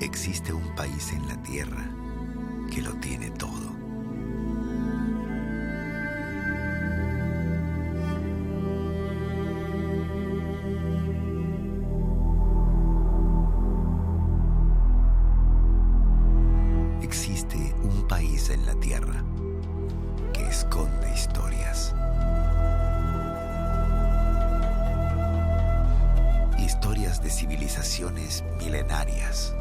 Existe un país en la tierra que lo tiene todo. Existe un país en la tierra que esconde historias. Historias de civilizaciones milenarias.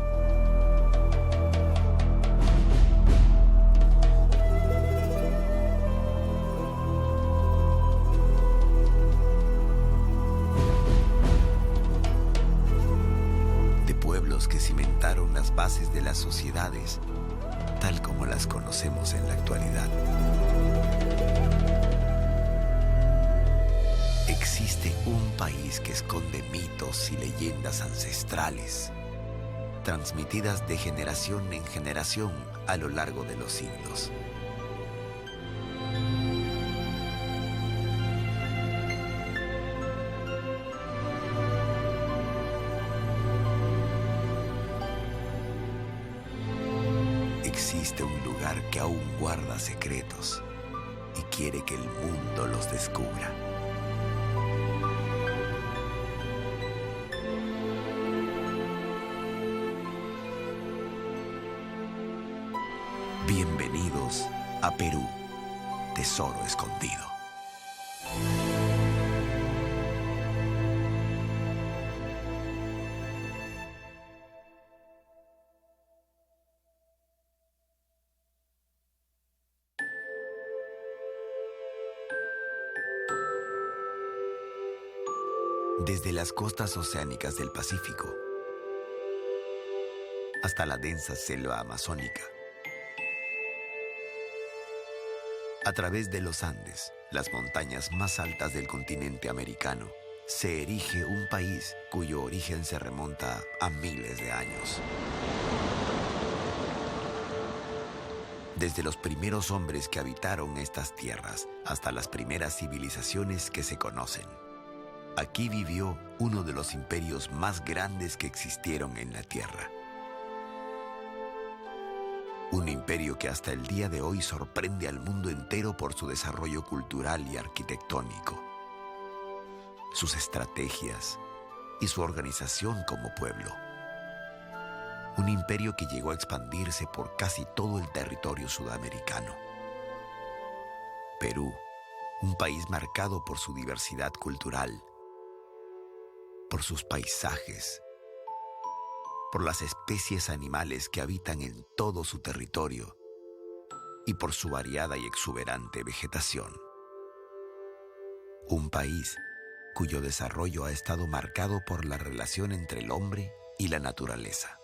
De pueblos que cimentaron las bases de las sociedades tal como las conocemos en la actualidad. Existe un país que esconde mitos y leyendas ancestrales, transmitidas de generación en generación a lo largo de los siglos. Existe un lugar que aún guarda secretos y quiere que el mundo los descubra. Bienvenidos a Perú, Tesoro Escondido. Desde las costas oceánicas del Pacífico hasta la densa selva amazónica, a través de los Andes, las montañas más altas del continente americano, se erige un país cuyo origen se remonta a miles de años. Desde los primeros hombres que habitaron estas tierras hasta las primeras civilizaciones que se conocen. Aquí vivió uno de los imperios más grandes que existieron en la Tierra. Un imperio que hasta el día de hoy sorprende al mundo entero por su desarrollo cultural y arquitectónico, sus estrategias y su organización como pueblo. Un imperio que llegó a expandirse por casi todo el territorio sudamericano. Perú, un país marcado por su diversidad cultural, por sus paisajes, por las especies animales que habitan en todo su territorio y por su variada y exuberante vegetación. Un país cuyo desarrollo ha estado marcado por la relación entre el hombre y la naturaleza.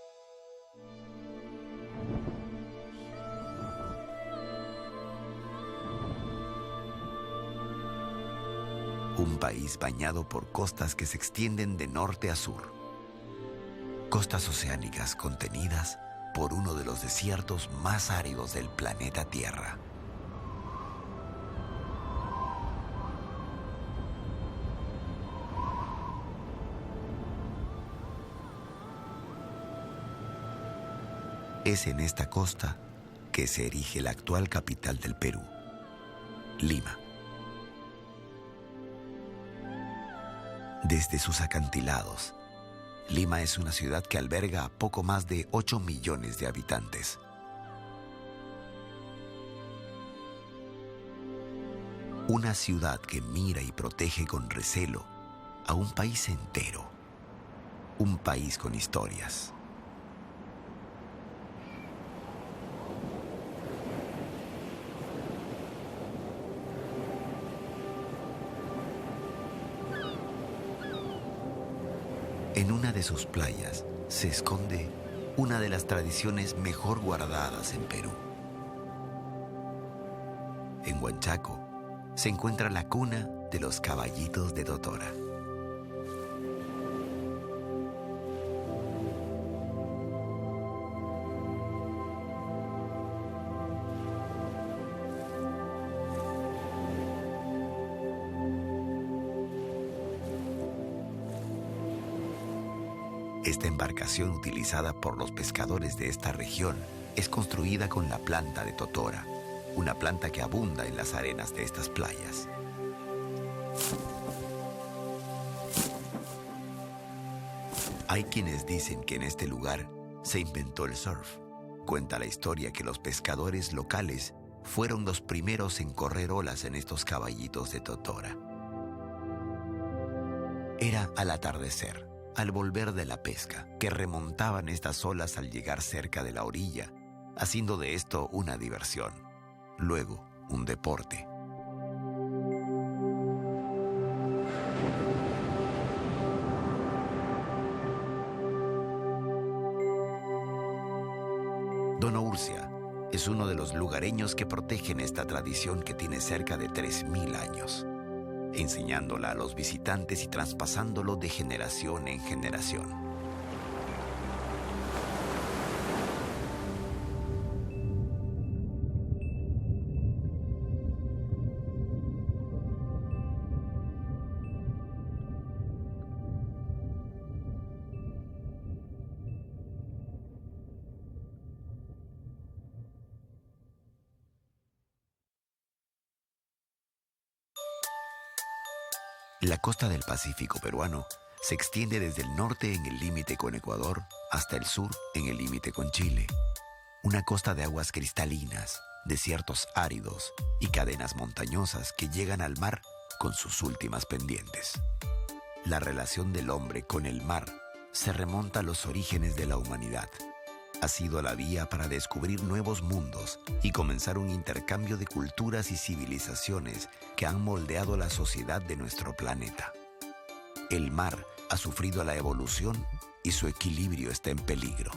Un país bañado por costas que se extienden de norte a sur. Costas oceánicas contenidas por uno de los desiertos más áridos del planeta Tierra. Es en esta costa que se erige la actual capital del Perú, Lima. Desde sus acantilados, Lima es una ciudad que alberga a poco más de 8 millones de habitantes. Una ciudad que mira y protege con recelo a un país entero, un país con historias. En una de sus playas se esconde una de las tradiciones mejor guardadas en Perú. En Huanchaco se encuentra la cuna de los caballitos de Totora. Esta embarcación utilizada por los pescadores de esta región es construida con la planta de totora, una planta que abunda en las arenas de estas playas. Hay quienes dicen que en este lugar se inventó el surf. Cuenta la historia que los pescadores locales fueron los primeros en correr olas en estos caballitos de totora. Era al atardecer, al volver de la pesca, que remontaban estas olas al llegar cerca de la orilla, haciendo de esto una diversión, luego un deporte. Dona Urcia es uno de los lugareños que protegen esta tradición que tiene cerca de 3000 años, enseñándola a los visitantes y traspasándolo de generación en generación. La costa del Pacífico peruano se extiende desde el norte en el límite con Ecuador hasta el sur en el límite con Chile. Una costa de aguas cristalinas, desiertos áridos y cadenas montañosas que llegan al mar con sus últimas pendientes. La relación del hombre con el mar se remonta a los orígenes de la humanidad. Ha sido la vía para descubrir nuevos mundos y comenzar un intercambio de culturas y civilizaciones que han moldeado la sociedad de nuestro planeta. El mar ha sufrido la evolución y su equilibrio está en peligro.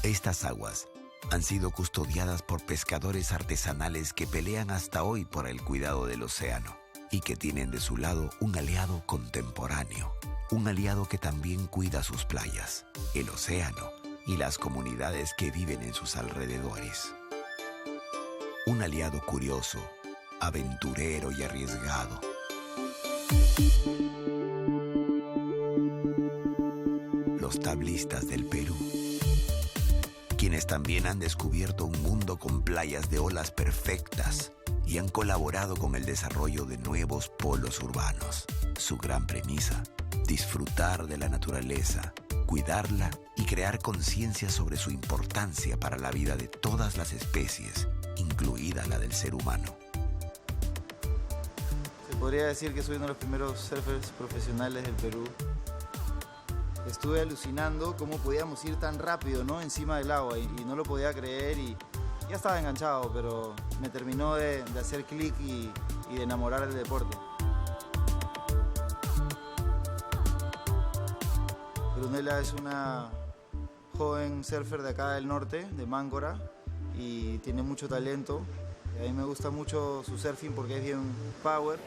Estas aguas han sido custodiadas por pescadores artesanales que pelean hasta hoy por el cuidado del océano y que tienen de su lado un aliado contemporáneo, un aliado que también cuida sus playas, el océano y las comunidades que viven en sus alrededores. Un aliado curioso, aventurero y arriesgado. Los tablistas del Perú, quienes también han descubierto un mundo con playas de olas perfectas y han colaborado con el desarrollo de nuevos polos urbanos. Su gran premisa: disfrutar de la naturaleza, cuidarla y crear conciencia sobre su importancia para la vida de todas las especies, incluida la del ser humano. Se podría decir que soy uno de los primeros surfers profesionales del Perú. Estuve alucinando cómo podíamos ir tan rápido, ¿no?, encima del agua y no lo podía creer y ya estaba enganchado, pero me terminó de hacer clic y de enamorar del deporte. Brunella es una joven surfer de acá del norte, de Máncora, y tiene mucho talento. A mí me gusta mucho su surfing porque es bien power.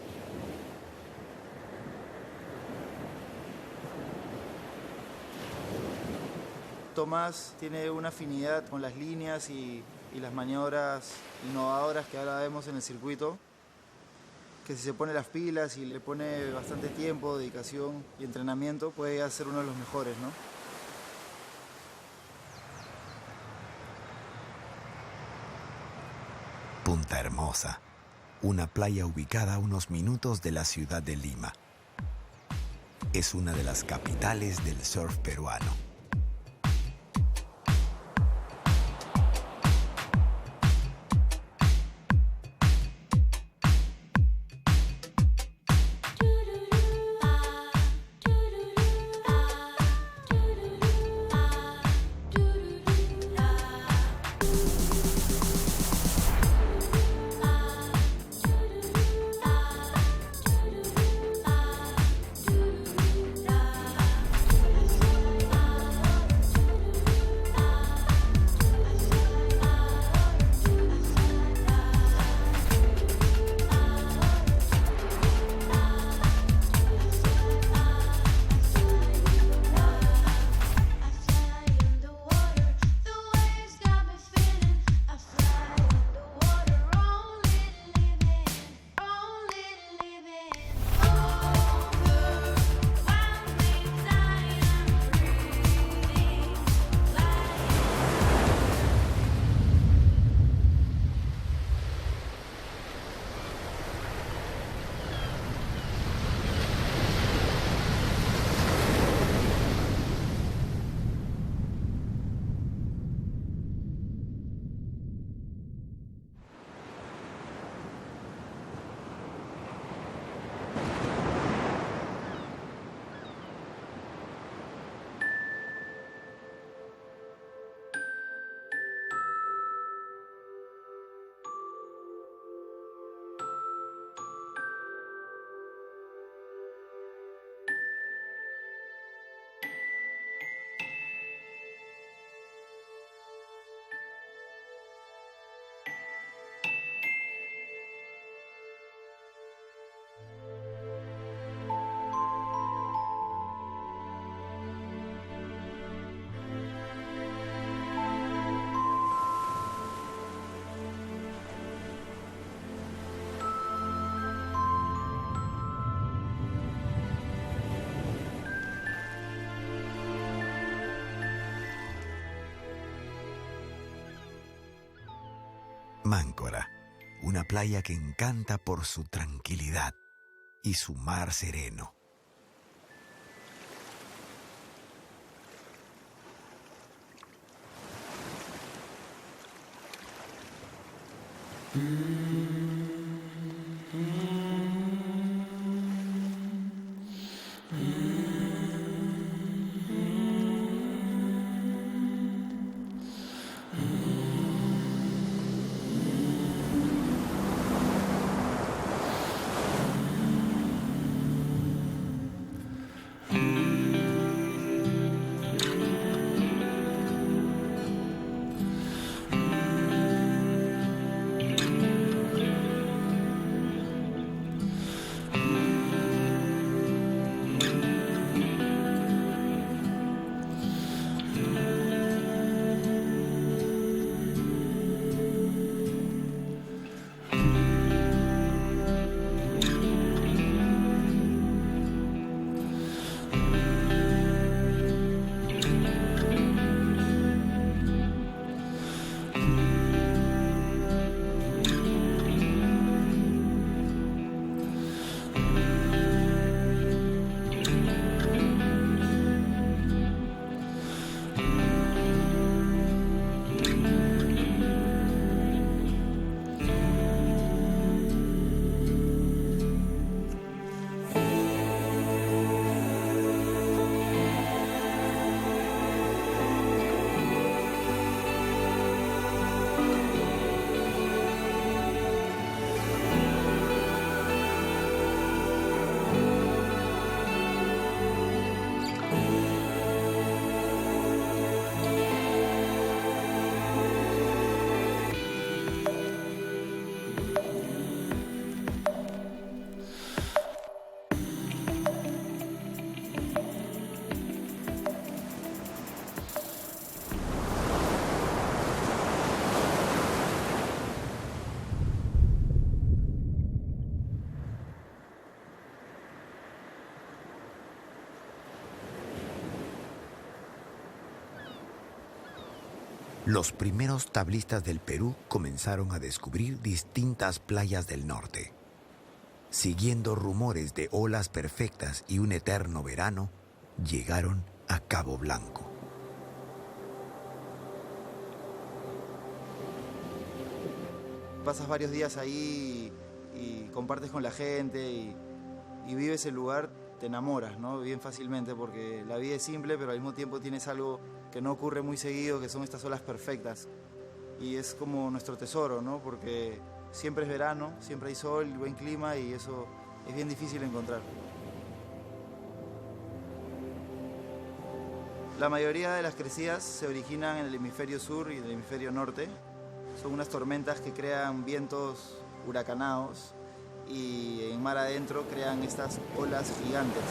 Tomás tiene una afinidad con las líneas y las maniobras innovadoras que ahora vemos en el circuito, que si se pone las pilas y le pone bastante tiempo, dedicación y entrenamiento, puede ser uno de los mejores, ¿no? Punta Hermosa, una playa ubicada a unos minutos de la ciudad de Lima. Es una de las capitales del surf peruano. Máncora, una playa que encanta por su tranquilidad y su mar sereno. Los primeros tablistas del Perú comenzaron a descubrir distintas playas del norte. Siguiendo rumores de olas perfectas y un eterno verano, llegaron a Cabo Blanco. Pasas varios días ahí y compartes con la gente y vives el lugar, te enamoras, ¿no? Bien fácilmente, porque la vida es simple, pero al mismo tiempo tienes algo que no ocurre muy seguido, que son estas olas perfectas. Y es como nuestro tesoro, ¿no? Porque siempre es verano, siempre hay sol, buen clima, y eso es bien difícil de encontrar. La mayoría de las crecidas se originan en el hemisferio sur y en el hemisferio norte. Son unas tormentas que crean vientos huracanados y en mar adentro crean estas olas gigantes.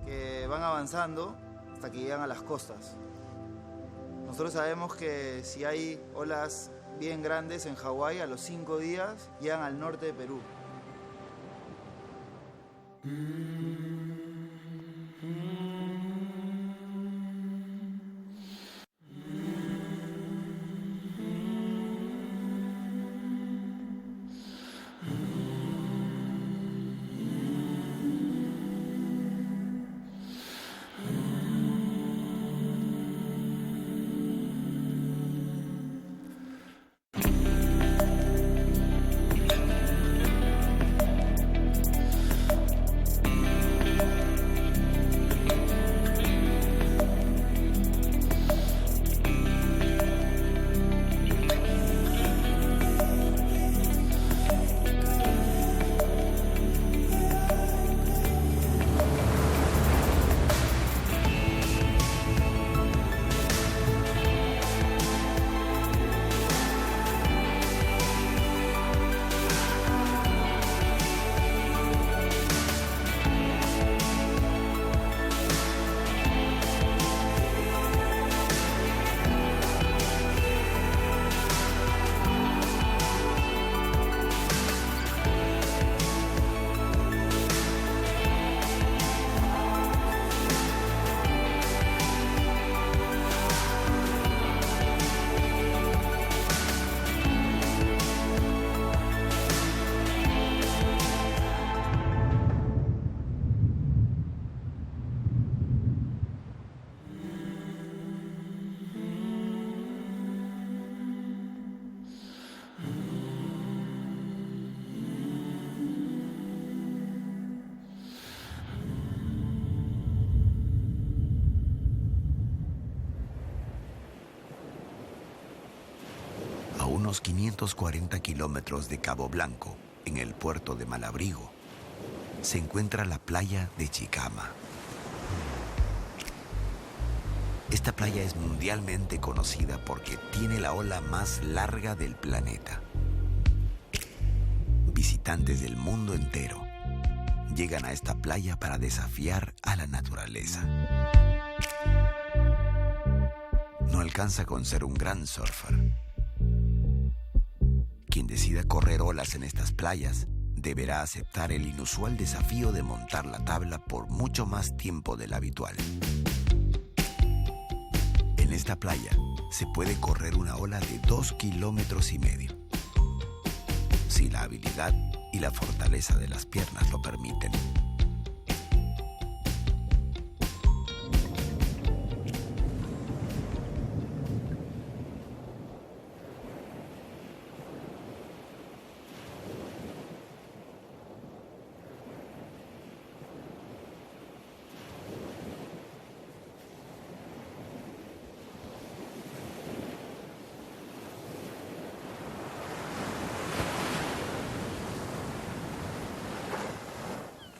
Que van avanzando hasta que llegan a las costas. Nosotros sabemos que si hay olas bien grandes en Hawái, a los 5 días llegan al norte de Perú. unos 540 kilómetros de Cabo Blanco, en el puerto de Malabrigo, se encuentra la playa de Chicama. Esta playa es mundialmente conocida porque tiene la ola más larga del planeta. Visitantes del mundo entero llegan a esta playa para desafiar a la naturaleza. No alcanza con ser un gran surfer. Quien decida correr olas en estas playas deberá aceptar el inusual desafío de montar la tabla por mucho más tiempo del habitual. En esta playa se puede correr una ola de 2,5 kilómetros, si la habilidad y la fortaleza de las piernas lo permiten.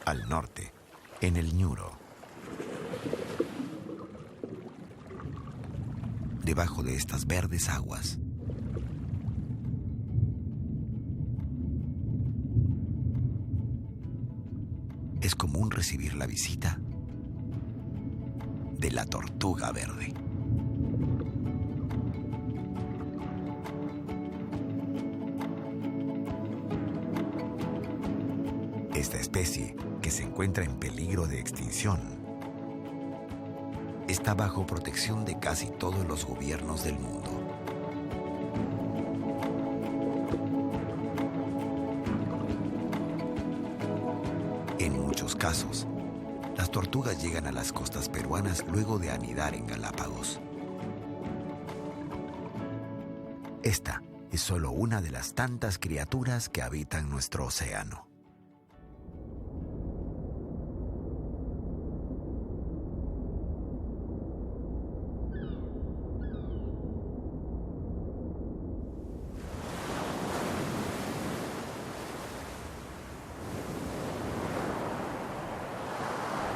Al norte, en el Ñuro, debajo de estas verdes aguas, es común recibir la visita de la tortuga verde. Esta especie, que se encuentra en peligro de extinción, está bajo protección de casi todos los gobiernos del mundo. En muchos casos, las tortugas llegan a las costas peruanas luego de anidar en Galápagos. Esta es solo una de las tantas criaturas que habitan nuestro océano.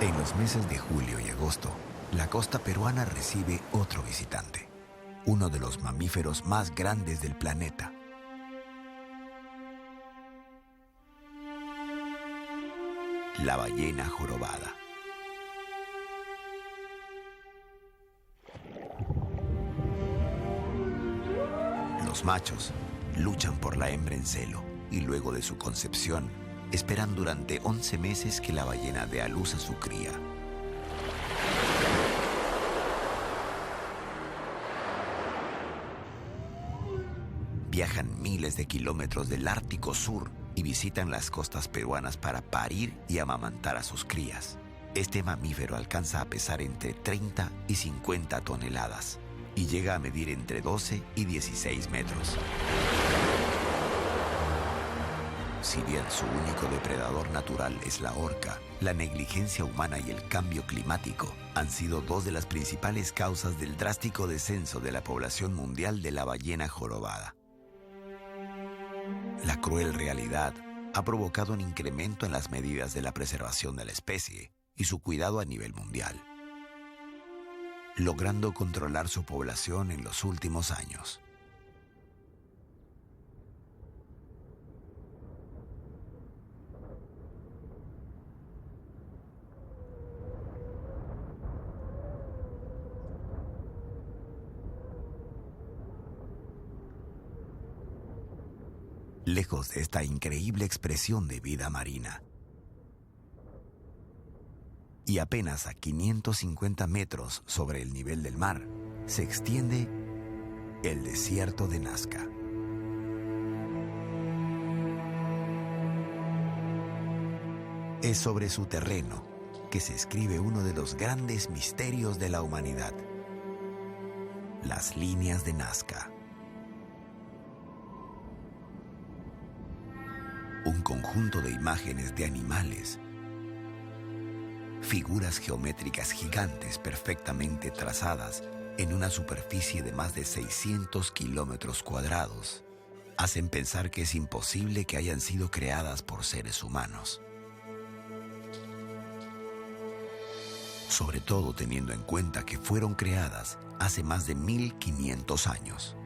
En los meses de julio y agosto, la costa peruana recibe otro visitante, uno de los mamíferos más grandes del planeta. La ballena jorobada. Los machos luchan por la hembra en celo y luego de su concepción, esperan durante 11 meses que la ballena dé a luz a su cría. Viajan miles de kilómetros del Ártico Sur y visitan las costas peruanas para parir y amamantar a sus crías. Este mamífero alcanza a pesar entre 30 y 50 toneladas y llega a medir entre 12 y 16 metros. Si bien su único depredador natural es la orca, la negligencia humana y el cambio climático han sido dos de las principales causas del drástico descenso de la población mundial de la ballena jorobada. La cruel realidad ha provocado un incremento en las medidas de la preservación de la especie y su cuidado a nivel mundial, logrando controlar su población en los últimos años. Lejos de esta increíble expresión de vida marina, y apenas a 550 metros sobre el nivel del mar, se extiende el desierto de Nazca. Es sobre su terreno que se escribe uno de los grandes misterios de la humanidad: las líneas de Nazca. Un conjunto de imágenes de animales, figuras geométricas gigantes perfectamente trazadas en una superficie de más de 600 kilómetros cuadrados, hacen pensar que es imposible que hayan sido creadas por seres humanos. Sobre todo teniendo en cuenta que fueron creadas hace más de 1500 años.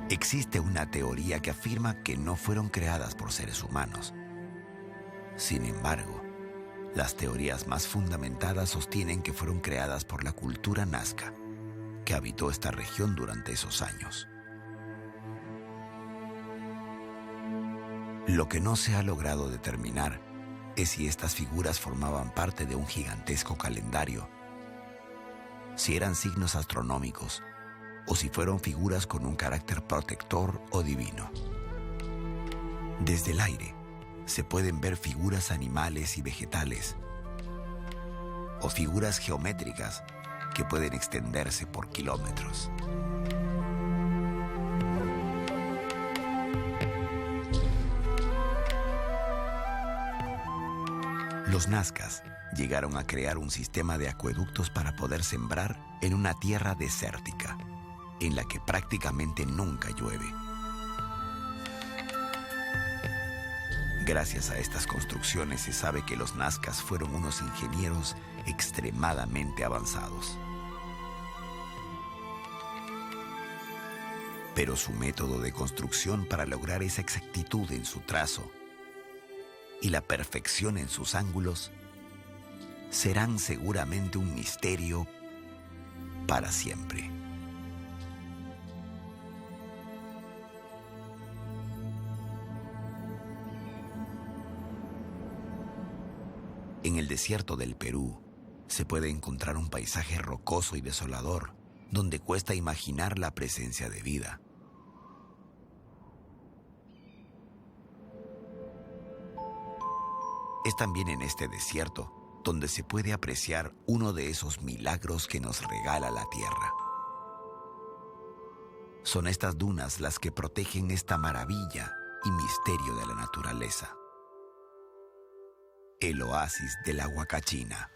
Existe una teoría que afirma que no fueron creadas por seres humanos. Sin embargo, las teorías más fundamentadas sostienen que fueron creadas por la cultura nazca, que habitó esta región durante esos años. Lo que no se ha logrado determinar es si estas figuras formaban parte de un gigantesco calendario, si eran signos astronómicos o si fueron figuras con un carácter protector o divino. Desde el aire se pueden ver figuras animales y vegetales o figuras geométricas que pueden extenderse por kilómetros. Los nazcas llegaron a crear un sistema de acueductos para poder sembrar en una tierra desértica, en la que prácticamente nunca llueve. Gracias a estas construcciones se sabe que los nazcas fueron unos ingenieros extremadamente avanzados. Pero su método de construcción para lograr esa exactitud en su trazo y la perfección en sus ángulos serán seguramente un misterio para siempre. En el desierto del Perú se puede encontrar un paisaje rocoso y desolador, donde cuesta imaginar la presencia de vida. Es también en este desierto donde se puede apreciar uno de esos milagros que nos regala la tierra. Son estas dunas las que protegen esta maravilla y misterio de la naturaleza. El oasis de la Huacachina.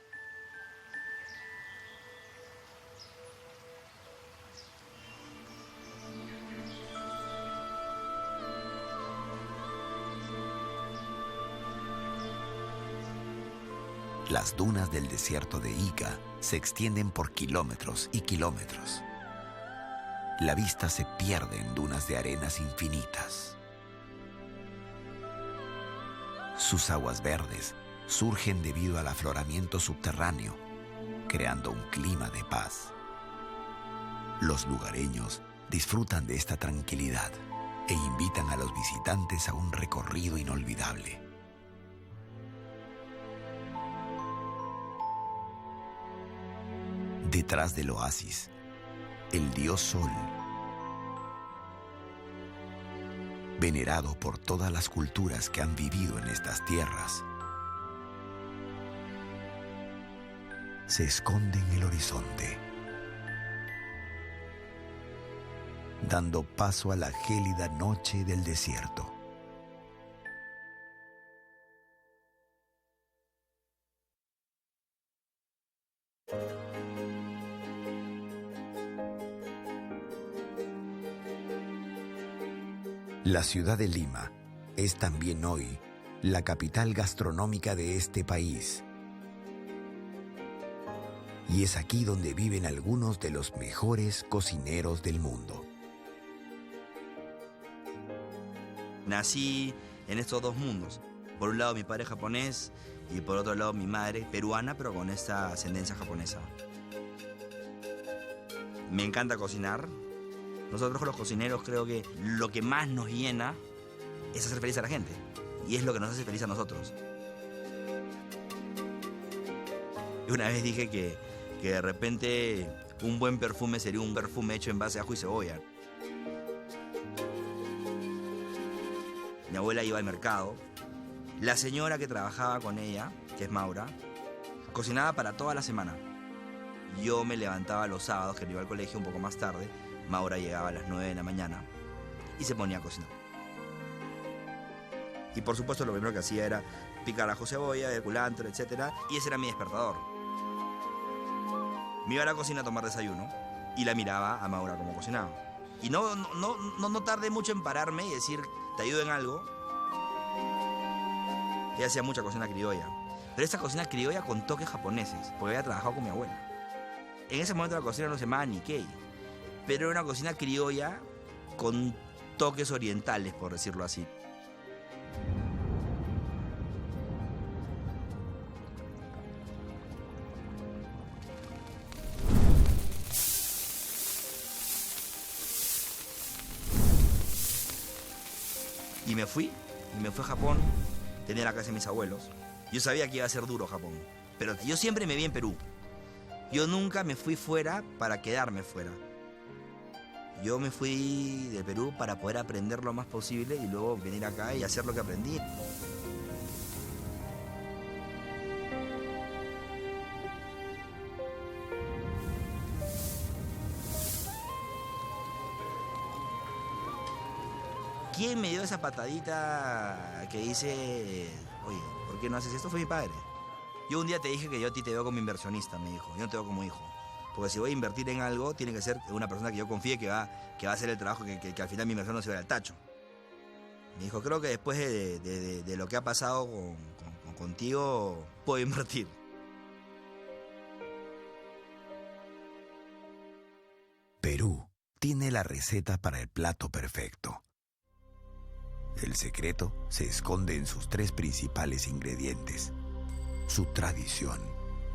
Las dunas del desierto de Ica se extienden por kilómetros y kilómetros. La vista se pierde en dunas de arenas infinitas. Sus aguas verdes surgen debido al afloramiento subterráneo, creando un clima de paz. Los lugareños disfrutan de esta tranquilidad e invitan a los visitantes a un recorrido inolvidable. Detrás del oasis, el dios Sol, venerado por todas las culturas que han vivido en estas tierras, se esconde en el horizonte, dando paso a la gélida noche del desierto. La ciudad de Lima es también hoy la capital gastronómica de este país. Y es aquí donde viven algunos de los mejores cocineros del mundo. Nací en estos dos mundos. Por un lado mi padre japonés y por otro lado mi madre peruana, pero con esta ascendencia japonesa. Me encanta cocinar. Nosotros los cocineros creo que lo que más nos llena es hacer feliz a la gente. Y es lo que nos hace feliz a nosotros. Y una vez dije que de repente un buen perfume sería un perfume hecho en base a ajo y cebolla. Mi abuela iba al mercado. La señora que trabajaba con ella, que es Maura, cocinaba para toda la semana. Yo me levantaba los sábados, que iba al colegio un poco más tarde. Maura llegaba a las 9 de la mañana y se ponía a cocinar. Y por supuesto lo primero que hacía era picar ajo, cebolla, el culantro, etc. Y ese era mi despertador. Me iba a la cocina a tomar desayuno y la miraba a Maura como cocinaba. Y no tardé mucho en pararme y decir, ¿te ayudo en algo? Ella hacía mucha cocina criolla. Pero esta cocina criolla con toques japoneses, porque había trabajado con mi abuela. En ese momento la cocina no se llamaba Nikkei, pero era una cocina criolla con toques orientales, por decirlo así. Y me fui a Japón, tenía la casa de mis abuelos. Yo sabía que iba a ser duro Japón, pero yo siempre me vi en Perú. Yo nunca me fui fuera para quedarme fuera. Yo me fui de Perú para poder aprender lo más posible y luego venir acá y hacer lo que aprendí. ¿Quién me dio esa patadita que dice, oye, ¿por qué no haces esto? Fue mi padre. Yo un día te dije que yo a ti te veo como inversionista, me dijo. Yo no te veo como hijo. Porque si voy a invertir en algo, tiene que ser una persona que yo confíe que va a hacer el trabajo, que al final mi inversión no se vaya al tacho. Me dijo, creo que después de lo que ha pasado contigo, puedo invertir. Perú tiene la receta para el plato perfecto. El secreto se esconde en sus 3 principales ingredientes. Su tradición,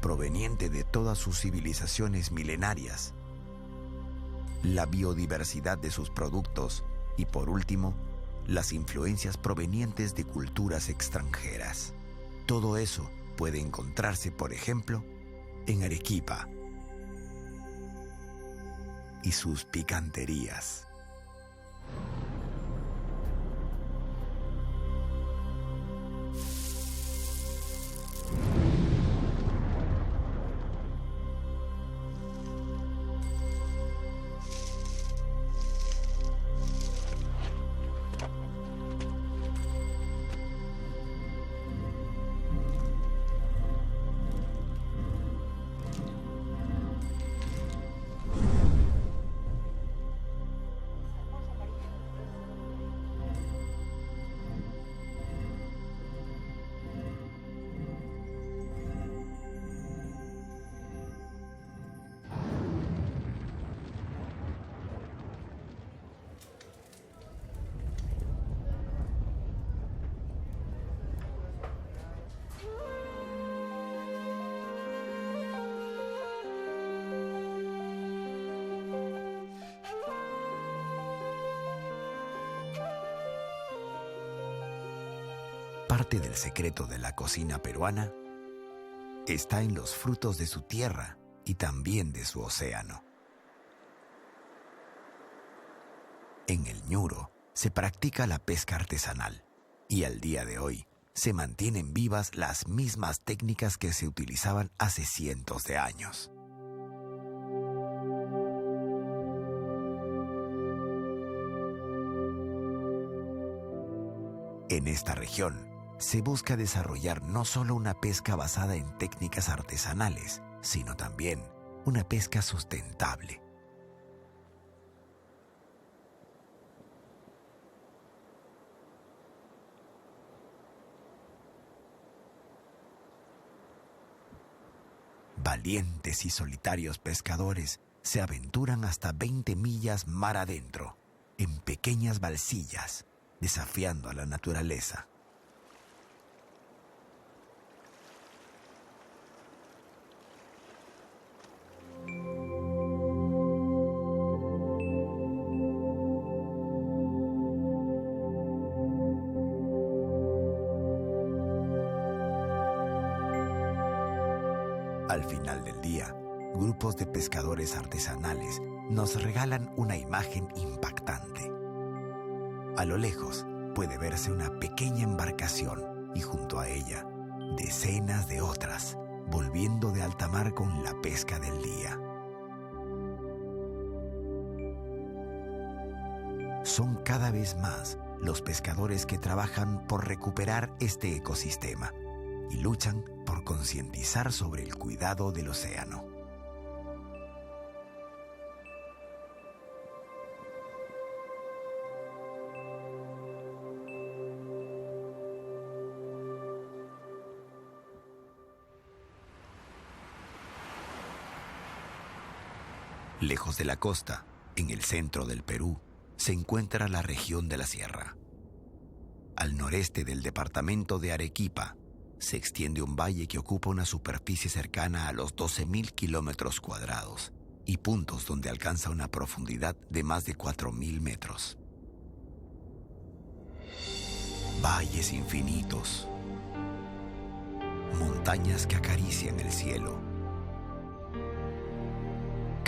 proveniente de todas sus civilizaciones milenarias. La biodiversidad de sus productos y, por último, las influencias provenientes de culturas extranjeras. Todo eso puede encontrarse, por ejemplo, en Arequipa y sus picanterías. Parte del secreto de la cocina peruana está en los frutos de su tierra y también de su océano. En el Ñuro se practica la pesca artesanal y al día de hoy se mantienen vivas las mismas técnicas que se utilizaban hace cientos de años. En esta región se busca desarrollar no solo una pesca basada en técnicas artesanales, sino también una pesca sustentable. Valientes y solitarios pescadores se aventuran hasta 20 millas mar adentro, en pequeñas balsillas, desafiando a la naturaleza. Al final del día, grupos de pescadores artesanales nos regalan una imagen impactante. A lo lejos puede verse una pequeña embarcación y junto a ella decenas de otras, volviendo de alta mar con la pesca del día. Son cada vez más los pescadores que trabajan por recuperar este ecosistema y luchan por concientizar sobre el cuidado del océano. Lejos de la costa, en el centro del Perú, se encuentra la región de la Sierra. Al noreste del departamento de Arequipa, se extiende un valle que ocupa una superficie cercana a los 12.000 kilómetros cuadrados y puntos donde alcanza una profundidad de más de 4.000 metros. Valles infinitos, montañas que acarician el cielo,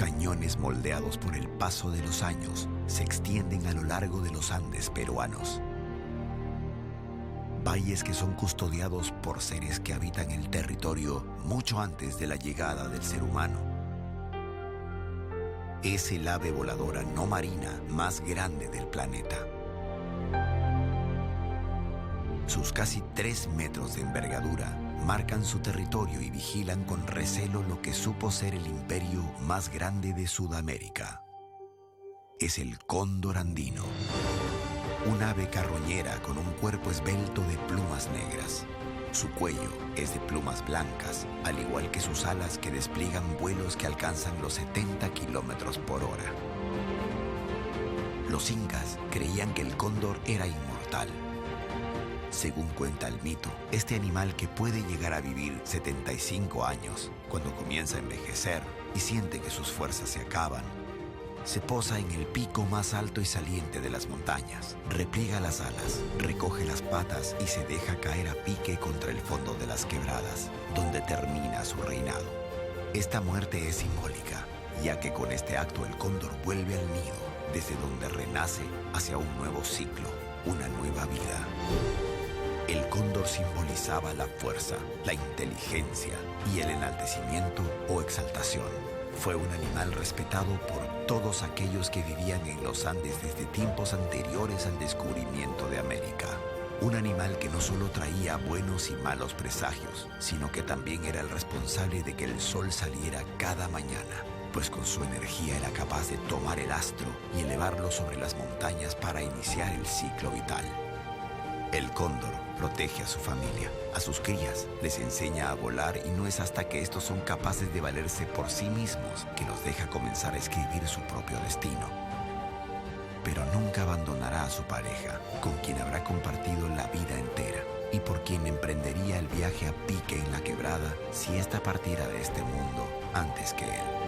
cañones moldeados por el paso de los años se extienden a lo largo de los Andes peruanos. Valles que son custodiados por seres que habitan el territorio mucho antes de la llegada del ser humano. Es el ave voladora no marina más grande del planeta. Sus casi 3 metros de envergadura marcan su territorio y vigilan con recelo lo que supo ser el imperio más grande de Sudamérica. Es el cóndor andino. Un ave carroñera con un cuerpo esbelto de plumas negras. Su cuello es de plumas blancas, al igual que sus alas que despliegan vuelos que alcanzan los 70 kilómetros por hora. Los incas creían que el cóndor era inmortal. Según cuenta el mito, este animal que puede llegar a vivir 75 años, cuando comienza a envejecer y siente que sus fuerzas se acaban, se posa en el pico más alto y saliente de las montañas, repliega las alas, recoge las patas y se deja caer a pique contra el fondo de las quebradas, donde termina su reinado. Esta muerte es simbólica, ya que con este acto el cóndor vuelve al nido, desde donde renace hacia un nuevo ciclo, una nueva vida. El cóndor simbolizaba la fuerza, la inteligencia y el enaltecimiento o exaltación. Fue un animal respetado por todos aquellos que vivían en los Andes desde tiempos anteriores al descubrimiento de América. Un animal que no solo traía buenos y malos presagios, sino que también era el responsable de que el sol saliera cada mañana, pues con su energía era capaz de tomar el astro y elevarlo sobre las montañas para iniciar el ciclo vital. El cóndor protege a su familia, a sus crías, les enseña a volar y no es hasta que estos son capaces de valerse por sí mismos que los deja comenzar a escribir su propio destino. Pero nunca abandonará a su pareja, con quien habrá compartido la vida entera y por quien emprendería el viaje a pique en la quebrada si ésta partiera de este mundo antes que él.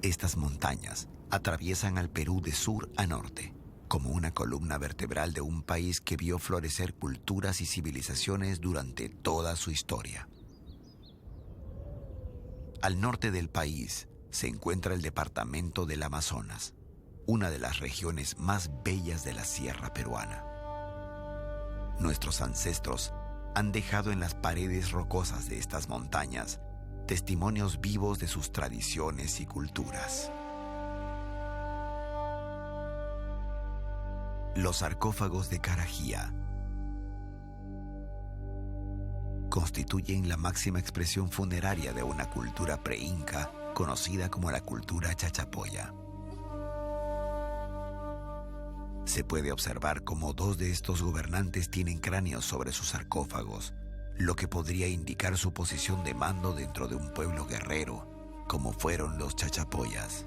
Estas montañas atraviesan al Perú de sur a norte, como una columna vertebral de un país que vio florecer culturas y civilizaciones durante toda su historia. Al norte del país se encuentra el departamento del Amazonas, una de las regiones más bellas de la sierra peruana. Nuestros ancestros han dejado en las paredes rocosas de estas montañas testimonios vivos de sus tradiciones y culturas. Los sarcófagos de Carajía constituyen la máxima expresión funeraria de una cultura pre-inca conocida como la cultura chachapoya. Se puede observar cómo 2 de estos gobernantes tienen cráneos sobre sus sarcófagos, lo que podría indicar su posición de mando dentro de un pueblo guerrero, como fueron los chachapoyas.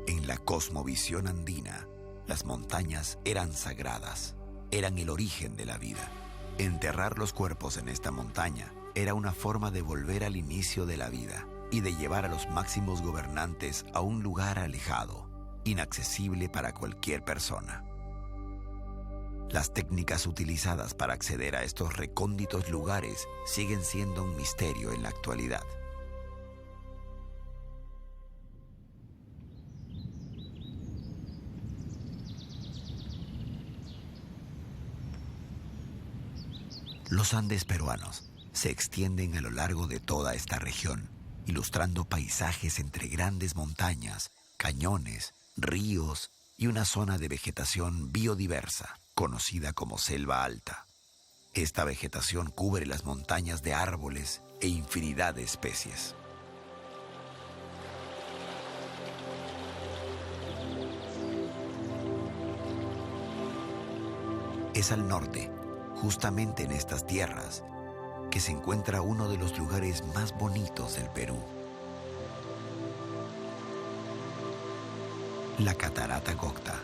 En la cosmovisión andina, las montañas eran sagradas, eran el origen de la vida. Enterrar los cuerpos en esta montaña era una forma de volver al inicio de la vida y de llevar a los máximos gobernantes a un lugar alejado, inaccesible para cualquier persona. Las técnicas utilizadas para acceder a estos recónditos lugares siguen siendo un misterio en la actualidad. Los Andes peruanos se extienden a lo largo de toda esta región, ilustrando paisajes entre grandes montañas, cañones, ríos y una zona de vegetación biodiversa, conocida como selva alta. Esta vegetación cubre las montañas de árboles e infinidad de especies. Es al norte, justamente en estas tierras, que se encuentra uno de los lugares más bonitos del Perú. La Catarata Cocta.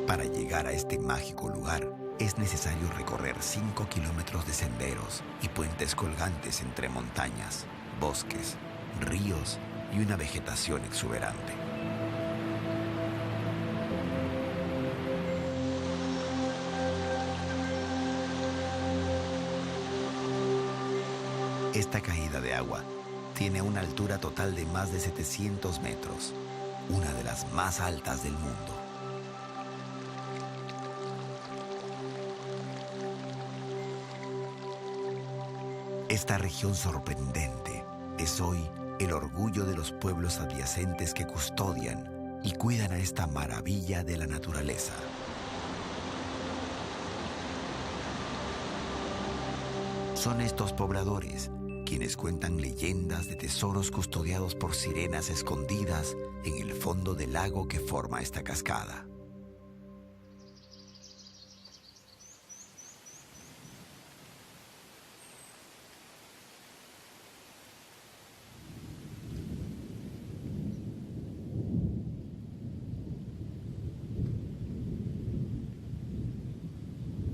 Para llegar a este mágico lugar, es necesario recorrer 5 kilómetros de senderos y puentes colgantes entre montañas, bosques, ríos y una vegetación exuberante. Esta caída de agua tiene una altura total de más de 700 metros, una de las más altas del mundo. Esta región sorprendente es hoy el orgullo de los pueblos adyacentes que custodian y cuidan a esta maravilla de la naturaleza. Son estos pobladores quienes cuentan leyendas de tesoros custodiados por sirenas escondidas en el fondo del lago que forma esta cascada.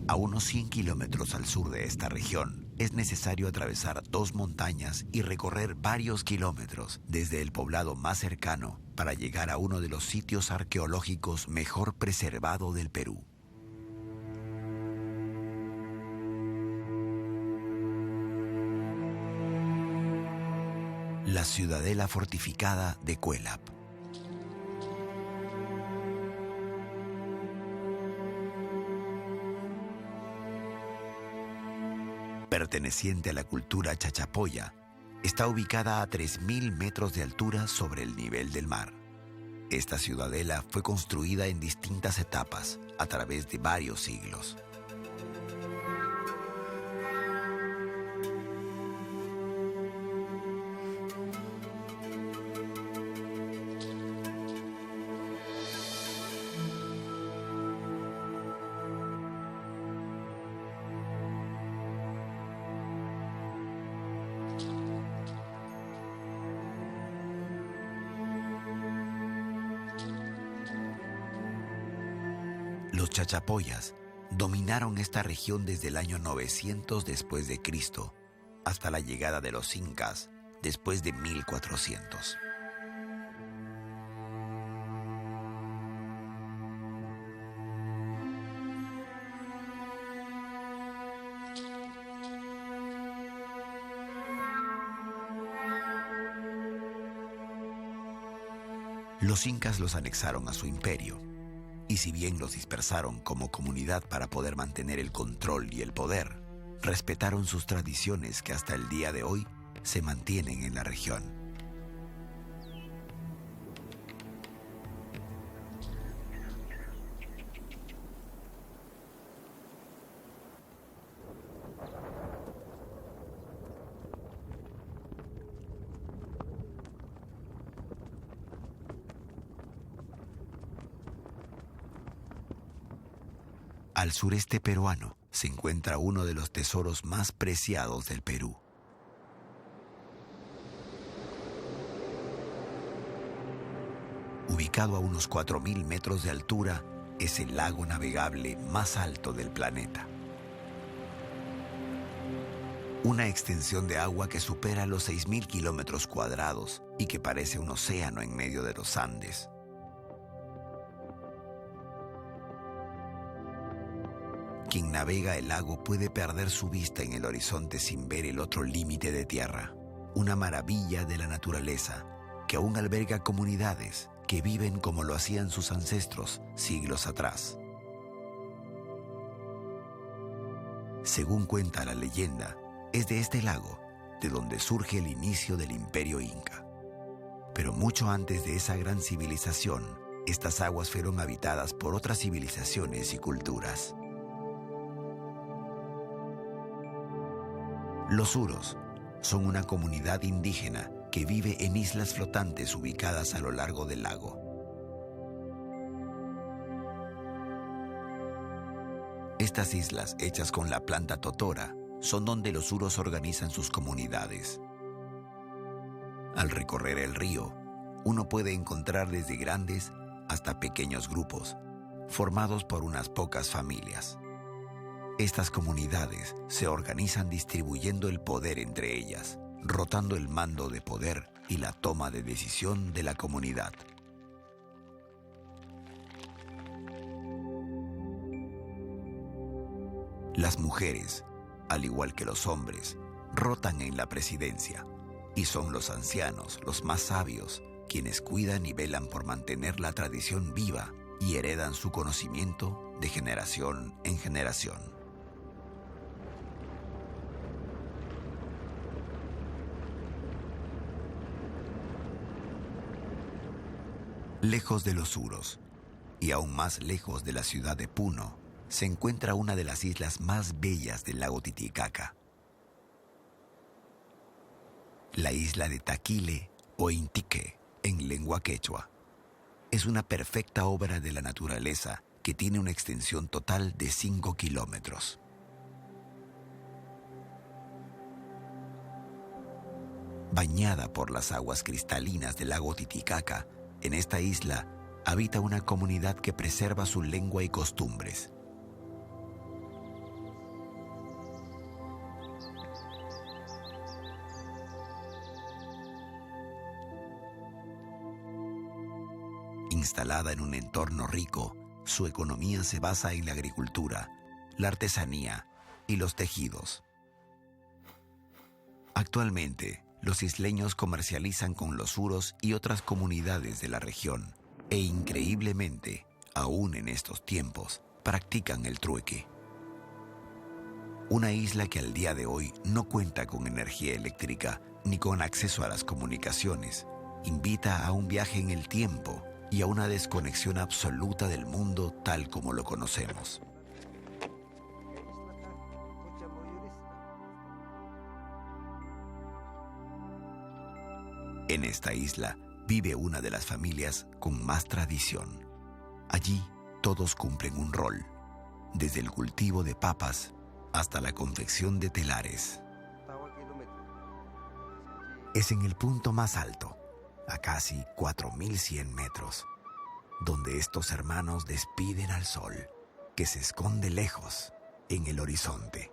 A unos 100 kilómetros al sur de esta región, es necesario atravesar 2 montañas y recorrer varios kilómetros desde el poblado más cercano para llegar a uno de los sitios arqueológicos mejor preservado del Perú. La ciudadela fortificada de Cuélap. Perteneciente a la cultura chachapoya, está ubicada a 3.000 metros de altura sobre el nivel del mar. Esta ciudadela fue construida en distintas etapas a través de varios siglos. Los chachapoyas dominaron esta región desde el año 900 después de Cristo hasta la llegada de los incas después de 1400. Los incas los anexaron a su imperio. Y si bien los dispersaron como comunidad para poder mantener el control y el poder, respetaron sus tradiciones que hasta el día de hoy se mantienen en la región. Al sureste peruano se encuentra uno de los tesoros más preciados del Perú. Ubicado a unos 4.000 metros de altura, es el lago navegable más alto del planeta. Una extensión de agua que supera los 6.000 kilómetros cuadrados y que parece un océano en medio de los Andes. Quien navega el lago puede perder su vista en el horizonte sin ver el otro límite de tierra. Una maravilla de la naturaleza que aún alberga comunidades que viven como lo hacían sus ancestros siglos atrás. Según cuenta la leyenda, es de este lago de donde surge el inicio del Imperio Inca. Pero mucho antes de esa gran civilización, estas aguas fueron habitadas por otras civilizaciones y culturas. Los Huros son una comunidad indígena que vive en islas flotantes ubicadas a lo largo del lago. Estas islas, hechas con la planta totora, son donde los Huros organizan sus comunidades. Al recorrer el río, uno puede encontrar desde grandes hasta pequeños grupos, formados por unas pocas familias. Estas comunidades se organizan distribuyendo el poder entre ellas, rotando el mando de poder y la toma de decisión de la comunidad. Las mujeres, al igual que los hombres, rotan en la presidencia, y son los ancianos, los más sabios, quienes cuidan y velan por mantener la tradición viva y heredan su conocimiento de generación en generación. Lejos de los Huros, y aún más lejos de la ciudad de Puno, se encuentra una de las islas más bellas del lago Titicaca. La isla de Taquile o Intique, en lengua quechua. Es una perfecta obra de la naturaleza que tiene una extensión total de 5 kilómetros. Bañada por las aguas cristalinas del lago Titicaca, en esta isla habita una comunidad que preserva su lengua y costumbres. Instalada en un entorno rico, su economía se basa en la agricultura, la artesanía y los tejidos. Actualmente, los isleños comercializan con los Huros y otras comunidades de la región, e increíblemente, aún en estos tiempos, practican el trueque. Una isla que al día de hoy no cuenta con energía eléctrica ni con acceso a las comunicaciones, invita a un viaje en el tiempo y a una desconexión absoluta del mundo tal como lo conocemos. En esta isla vive una de las familias con más tradición. Allí todos cumplen un rol, desde el cultivo de papas hasta la confección de telares. Es en el punto más alto, a casi 4.100 metros, donde estos hermanos despiden al sol, que se esconde lejos en el horizonte.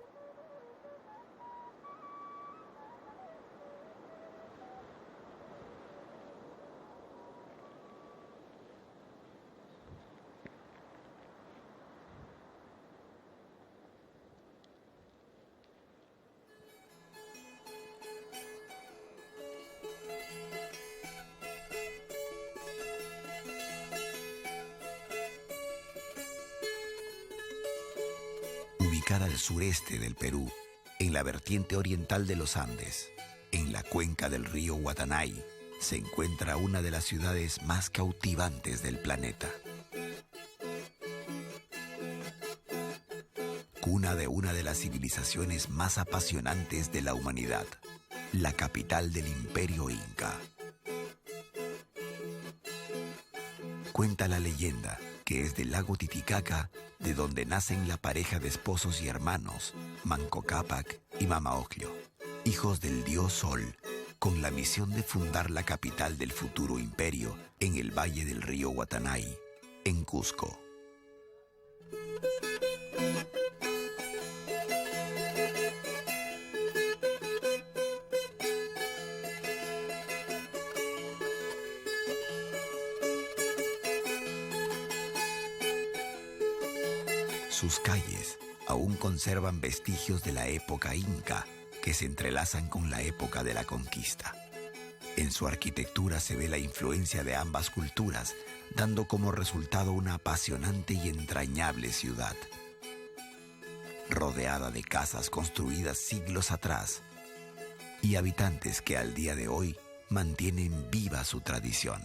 Ubicada al sureste del Perú, en la vertiente oriental de los Andes, en la cuenca del río Guatanay, se encuentra una de las ciudades más cautivantes del planeta. Cuna de una de las civilizaciones más apasionantes de la humanidad, la capital del Imperio Inca. Cuenta la leyenda que es del lago Titicaca, de donde nacen la pareja de esposos y hermanos, Manco Cápac y Mama Ocllo, hijos del dios Sol, con la misión de fundar la capital del futuro imperio en el valle del río Guatanay, en Cusco. Sus calles aún conservan vestigios de la época inca que se entrelazan con la época de la conquista. En su arquitectura se ve la influencia de ambas culturas, dando como resultado una apasionante y entrañable ciudad. Rodeada de casas construidas siglos atrás, y habitantes que al día de hoy mantienen viva su tradición.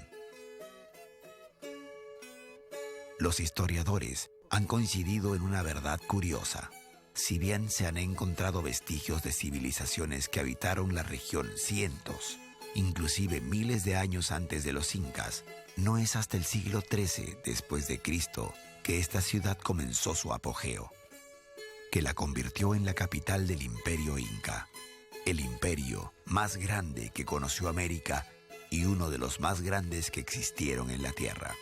Los historiadores han coincidido en una verdad curiosa. Si bien se han encontrado vestigios de civilizaciones que habitaron la región cientos, inclusive miles de años antes de los incas, no es hasta el siglo XIII después de Cristo que esta ciudad comenzó su apogeo, que la convirtió en la capital del Imperio Inca, el imperio más grande que conoció América y uno de los más grandes que existieron en la Tierra.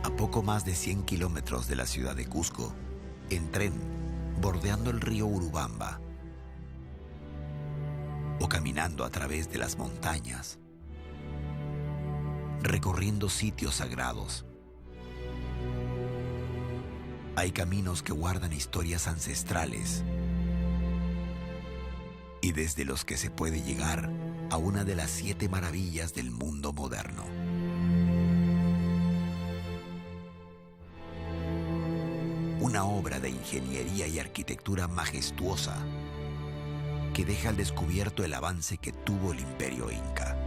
A poco más de 100 kilómetros de la ciudad de Cusco, en tren, bordeando el río Urubamba, o caminando a través de las montañas, recorriendo sitios sagrados. Hay caminos que guardan historias ancestrales y desde los que se puede llegar a una de las 7 maravillas del mundo moderno. Una obra de ingeniería y arquitectura majestuosa que deja al descubierto el avance que tuvo el Imperio Inca.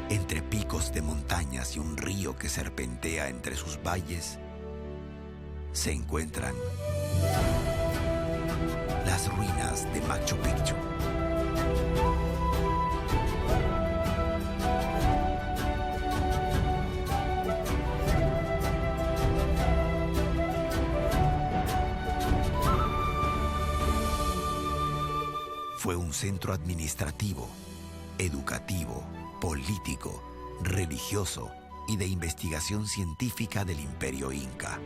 Entre picos de montañas y un río que serpentea entre sus valles, se encuentran las ruinas de Machu Picchu. Fue un centro administrativo, educativo, político, religioso y de investigación científica del Imperio Inca.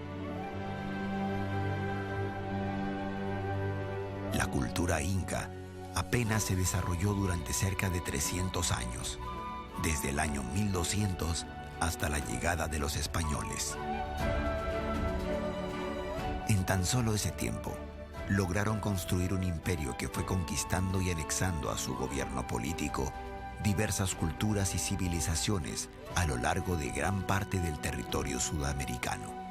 La cultura inca apenas se desarrolló durante cerca de 300 años, desde el año 1200 hasta la llegada de los españoles. En tan solo ese tiempo, lograron construir un imperio que fue conquistando y anexando a su gobierno político diversas culturas y civilizaciones a lo largo de gran parte del territorio sudamericano.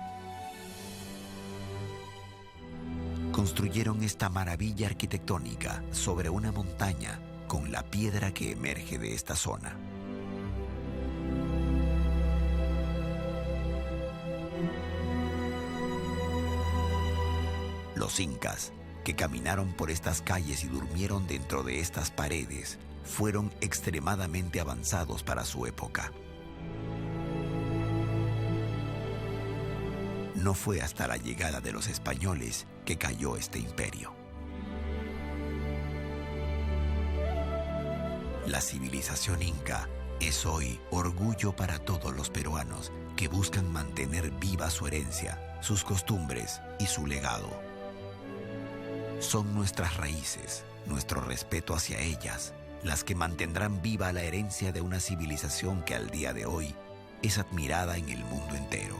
Construyeron esta maravilla arquitectónica sobre una montaña con la piedra que emerge de esta zona. Los incas, que caminaron por estas calles y durmieron dentro de estas paredes, fueron extremadamente avanzados para su época. No fue hasta la llegada de los españoles que cayó este imperio. La civilización inca es hoy orgullo para todos los peruanos que buscan mantener viva su herencia, sus costumbres y su legado. Son nuestras raíces, nuestro respeto hacia ellas, las que mantendrán viva la herencia de una civilización que al día de hoy es admirada en el mundo entero.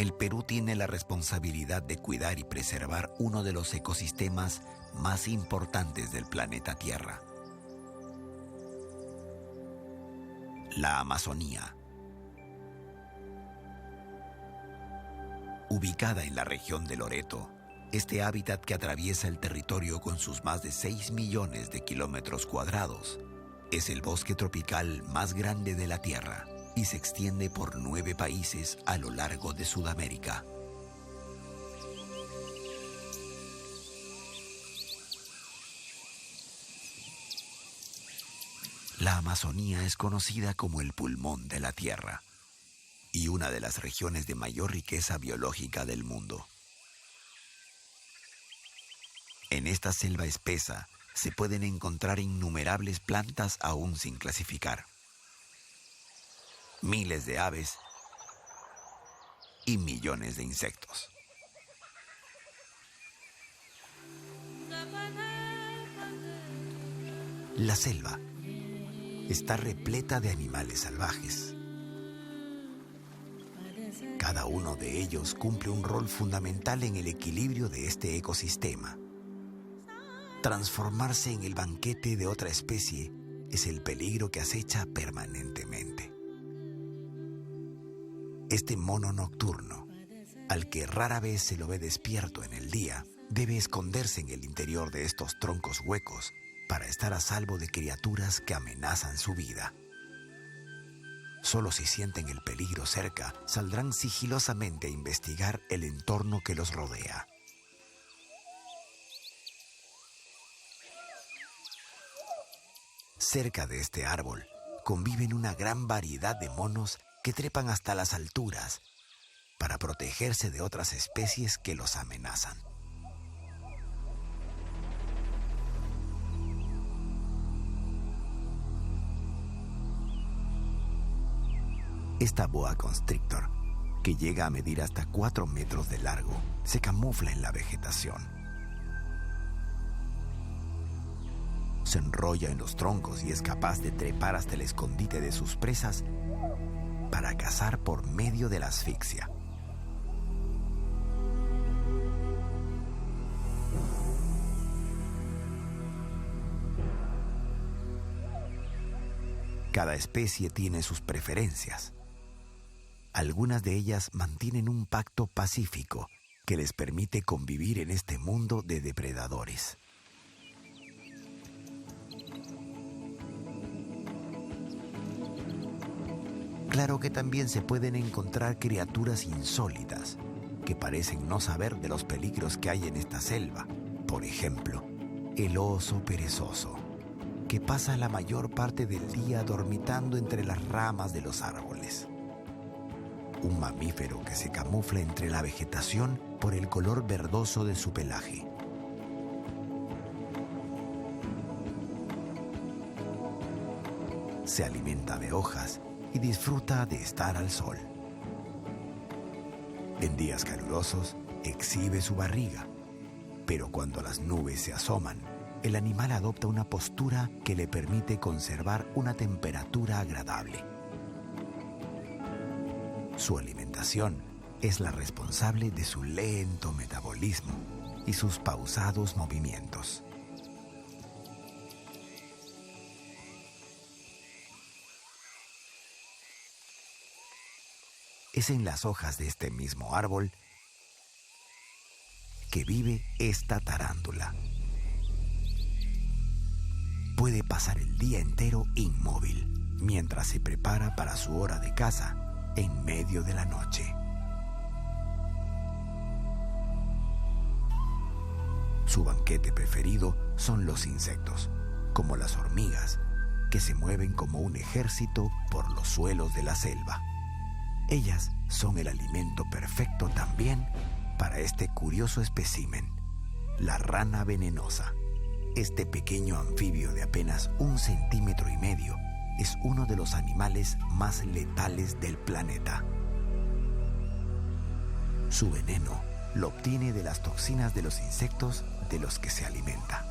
el Perú tiene la responsabilidad de cuidar y preservar uno de los ecosistemas más importantes del planeta Tierra, la Amazonía. Ubicada en la región de Loreto, este hábitat que atraviesa el territorio con sus más de 6 millones de kilómetros cuadrados es el bosque tropical más grande de la Tierra y se extiende por 9 países a lo largo de Sudamérica. La Amazonía es conocida como el pulmón de la Tierra y una de las regiones de mayor riqueza biológica del mundo. En esta selva espesa se pueden encontrar innumerables plantas aún sin clasificar, miles de aves y millones de insectos. La selva está repleta de animales salvajes. Cada uno de ellos cumple un rol fundamental en el equilibrio de este ecosistema. Transformarse en el banquete de otra especie es el peligro que acecha permanentemente. Este mono nocturno, al que rara vez se lo ve despierto en el día, debe esconderse en el interior de estos troncos huecos para estar a salvo de criaturas que amenazan su vida. Solo si sienten el peligro cerca, saldrán sigilosamente a investigar el entorno que los rodea. Cerca de este árbol conviven una gran variedad de monos que trepan hasta las alturas para protegerse de otras especies que los amenazan. Esta boa constrictor, que llega a medir hasta 4 metros de largo, se camufla en la vegetación. Se enrolla en los troncos y es capaz de trepar hasta el escondite de sus presas para cazar por medio de la asfixia. Cada especie tiene sus preferencias. Algunas de ellas mantienen un pacto pacífico que les permite convivir en este mundo de depredadores. Claro que también se pueden encontrar criaturas insólitas que parecen no saber de los peligros que hay en esta selva. Por ejemplo, el oso perezoso, que pasa la mayor parte del día dormitando entre las ramas de los árboles. Un mamífero que se camufla entre la vegetación por el color verdoso de su pelaje. Se alimenta de hojas y disfruta de estar al sol. En días calurosos exhibe su barriga, pero cuando las nubes se asoman, el animal adopta una postura que le permite conservar una temperatura agradable. Su alimentación es la responsable de su lento metabolismo y sus pausados movimientos. Es en las hojas de este mismo árbol que vive esta tarántula. Puede pasar el día entero inmóvil mientras se prepara para su hora de caza en medio de la noche. Su banquete preferido son los insectos, como las hormigas, que se mueven como un ejército por los suelos de la selva. Ellas son el alimento perfecto también para este curioso espécimen, la rana venenosa. Este pequeño anfibio de apenas 1,5 centímetros es uno de los animales más letales del planeta. Su veneno lo obtiene de las toxinas de los insectos de los que se alimenta.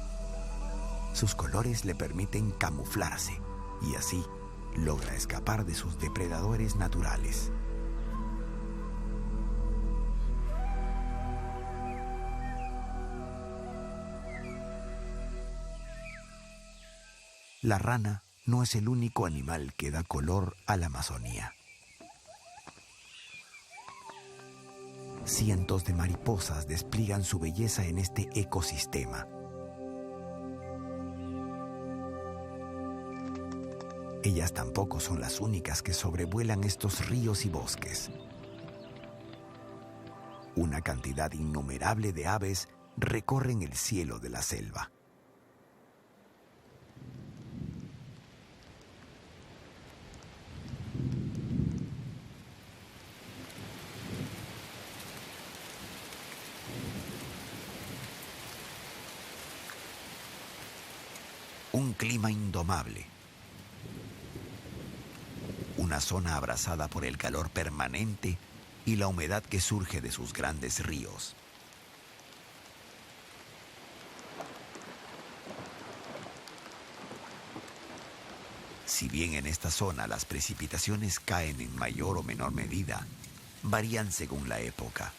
Sus colores le permiten camuflarse y así logra escapar de sus depredadores naturales. La rana no es el único animal que da color a la Amazonía. Cientos de mariposas despliegan su belleza en este ecosistema. Ellas tampoco son las únicas que sobrevuelan estos ríos y bosques. Una cantidad innumerable de aves recorren el cielo de la selva. Un clima indomable. Una zona abrazada por el calor permanente y la humedad que surge de sus grandes ríos. Si bien en esta zona las precipitaciones caen en mayor o menor medida, varían según la época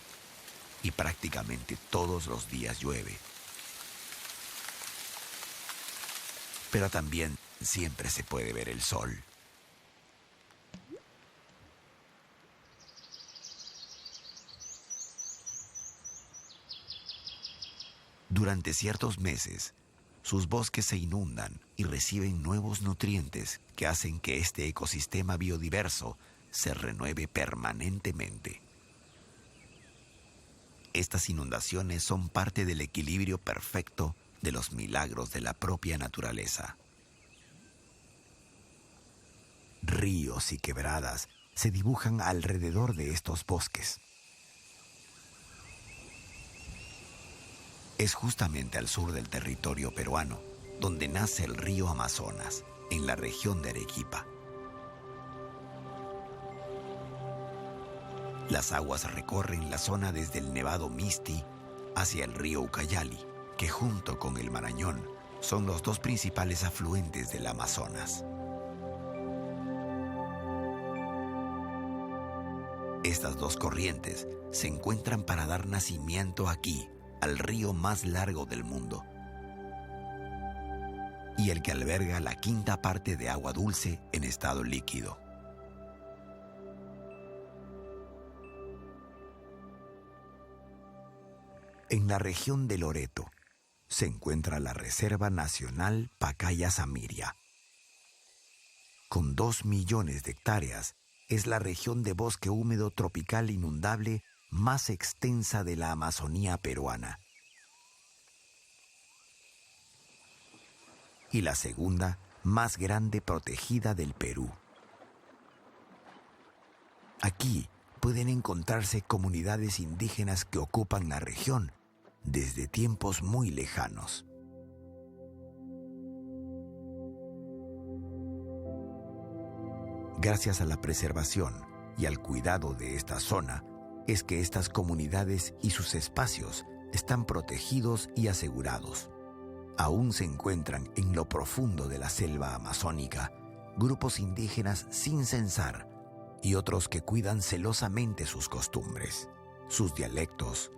y prácticamente todos los días llueve. Pero también siempre se puede ver el sol. Durante ciertos meses, sus bosques se inundan y reciben nuevos nutrientes que hacen que este ecosistema biodiverso se renueve permanentemente. Estas inundaciones son parte del equilibrio perfecto de los milagros de la propia naturaleza. Ríos y quebradas se dibujan alrededor de estos bosques. Es justamente al sur del territorio peruano donde nace el río Amazonas, en la región de Arequipa. Las aguas recorren la zona desde el Nevado Misti hacia el río Ucayali, que junto con el Marañón son los dos principales afluentes del Amazonas. Estas dos corrientes se encuentran para dar nacimiento aquí al río más largo del mundo y el que alberga la quinta parte de agua dulce en estado líquido. En la región de Loreto se encuentra la Reserva Nacional Pacaya-Samiria. Con 2 millones de hectáreas, es la región de bosque húmedo tropical inundable más extensa de la Amazonía peruana. Y la segunda más grande protegida del Perú. Aquí pueden encontrarse comunidades indígenas que ocupan la región desde tiempos muy lejanos. Gracias a la preservación y al cuidado de esta zona, es que estas comunidades y sus espacios están protegidos y asegurados. Aún se encuentran en lo profundo de la selva amazónica grupos indígenas sin censar y otros que cuidan celosamente sus costumbres, sus dialectos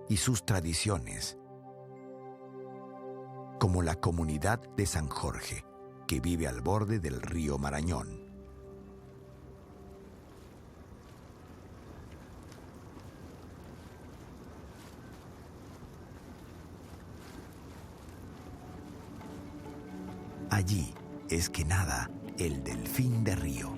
y sus tradiciones, como la comunidad de San Jorge, que vive al borde del río Marañón. Allí es que nada el delfín de río.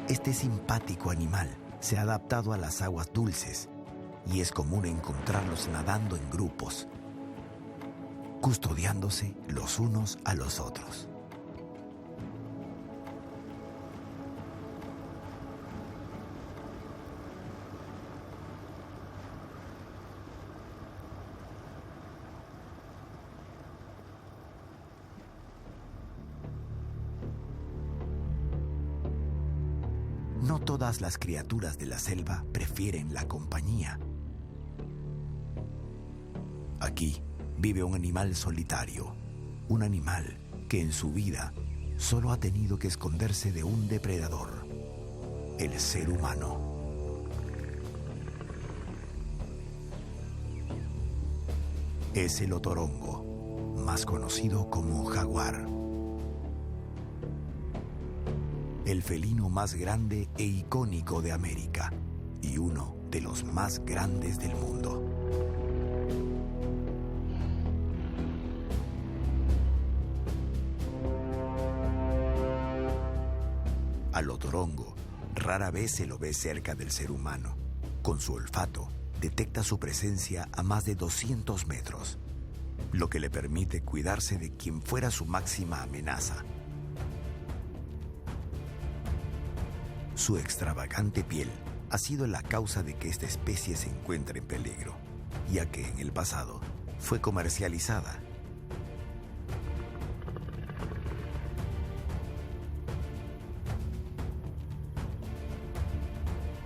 Este simpático animal se ha adaptado a las aguas dulces y es común encontrarlos nadando en grupos, custodiándose los unos a los otros. No todas las criaturas de la selva prefieren la compañía. Aquí vive un animal solitario, un animal que en su vida solo ha tenido que esconderse de un depredador, el ser humano. Es el otorongo, más conocido como jaguar. El felino más grande e icónico de América y uno de los más grandes del mundo. Al otorongo rara vez se lo ve cerca del ser humano. Con su olfato detecta su presencia a más de 200 metros, lo que le permite cuidarse de quien fuera su máxima amenaza. Su extravagante piel ha sido la causa de que esta especie se encuentre en peligro, ya que en el pasado fue comercializada.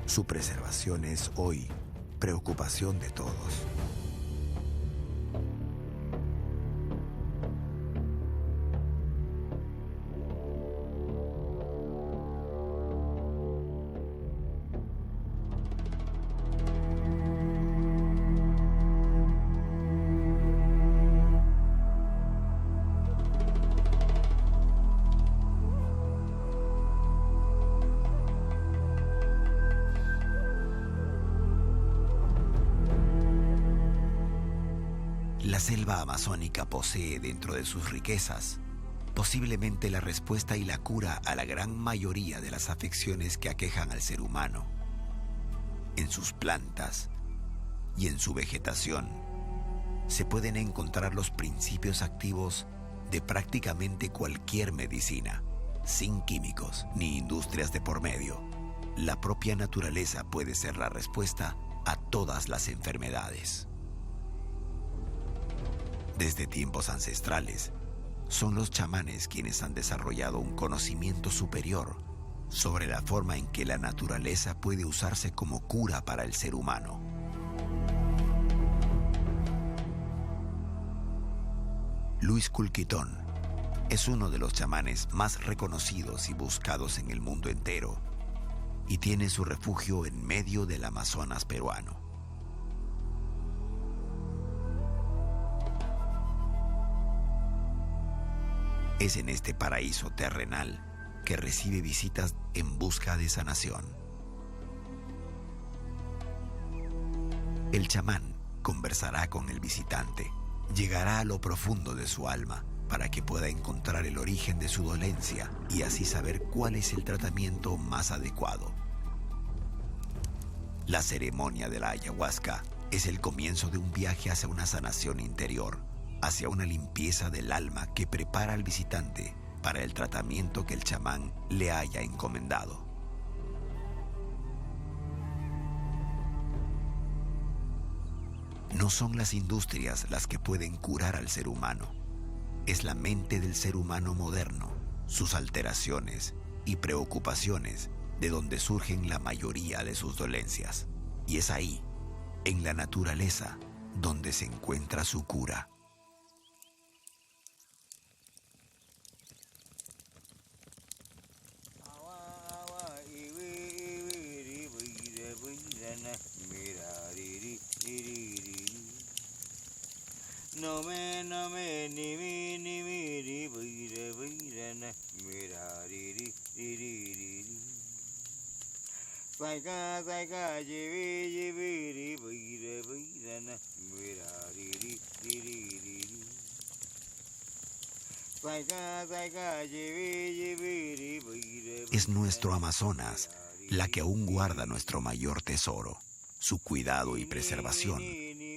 Su preservación es hoy preocupación de todos. La selva amazónica posee dentro de sus riquezas posiblemente la respuesta y la cura a la gran mayoría de las afecciones que aquejan al ser humano. En sus plantas y en su vegetación se pueden encontrar los principios activos de prácticamente cualquier medicina, sin químicos ni industrias de por medio. La propia naturaleza puede ser la respuesta a todas las enfermedades. Desde tiempos ancestrales, son los chamanes quienes han desarrollado un conocimiento superior sobre la forma en que la naturaleza puede usarse como cura para el ser humano. Luis Culquitón es uno de los chamanes más reconocidos y buscados en el mundo entero y tiene su refugio en medio del Amazonas peruano. Es en este paraíso terrenal que recibe visitas en busca de sanación. El chamán conversará con el visitante, llegará a lo profundo de su alma para que pueda encontrar el origen de su dolencia y así saber cuál es el tratamiento más adecuado. La ceremonia de la ayahuasca es el comienzo de un viaje hacia una sanación interior, hacia una limpieza del alma que prepara al visitante para el tratamiento que el chamán le haya encomendado. No son las industrias las que pueden curar al ser humano. Es la mente del ser humano moderno, sus alteraciones y preocupaciones de donde surgen la mayoría de sus dolencias. Y es ahí, en la naturaleza, donde se encuentra su cura. No me ni mi ni mi ri buira na mira ri saika jivi ri buira na mira ri saika jivi ri buira. Es nuestro Amazonas la que aún guarda nuestro mayor tesoro. Su cuidado y preservación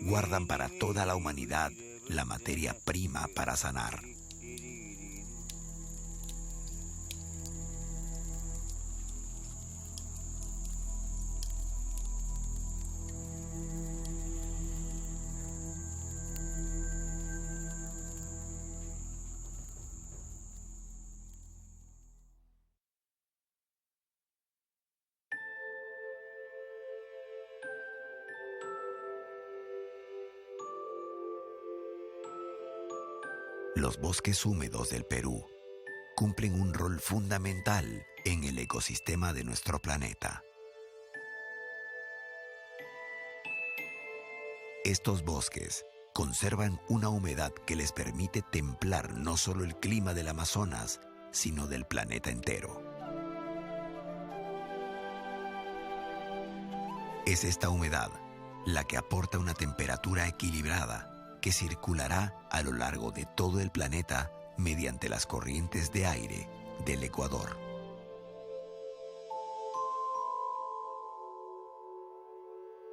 guardan para toda la humanidad la materia prima para sanar. Los bosques húmedos del Perú cumplen un rol fundamental en el ecosistema de nuestro planeta. Estos bosques conservan una humedad que les permite templar no solo el clima del Amazonas, sino del planeta entero. Es esta humedad la que aporta una temperatura equilibrada que circulará a lo largo de todo el planeta mediante las corrientes de aire del Ecuador.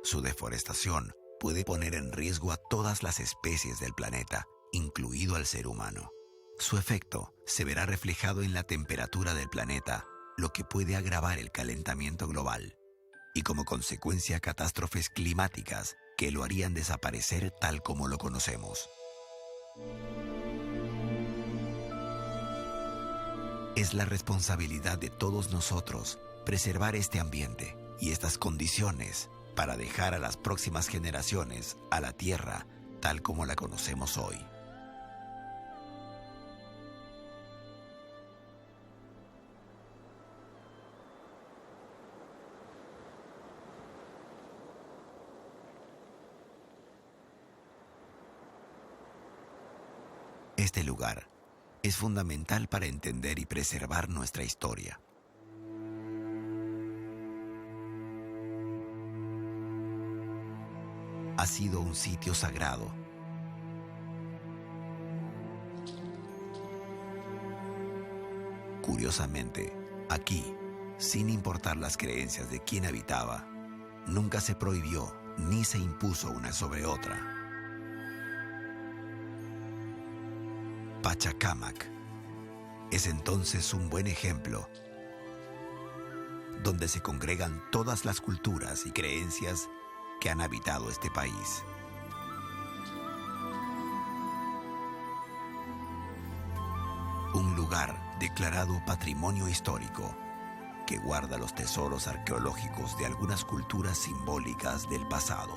Su deforestación puede poner en riesgo a todas las especies del planeta, incluido al ser humano. Su efecto se verá reflejado en la temperatura del planeta, lo que puede agravar el calentamiento global, y como consecuencia catástrofes climáticas que lo harían desaparecer tal como lo conocemos. Es la responsabilidad de todos nosotros preservar este ambiente y estas condiciones para dejar a las próximas generaciones a la Tierra tal como la conocemos hoy. Este lugar es fundamental para entender y preservar nuestra historia. Ha sido un sitio sagrado. Curiosamente, aquí, sin importar las creencias de quien habitaba, nunca se prohibió ni se impuso una sobre otra. Pachacámac es entonces un buen ejemplo donde se congregan todas las culturas y creencias que han habitado este país. Un lugar declarado Patrimonio Histórico que guarda los tesoros arqueológicos de algunas culturas simbólicas del pasado.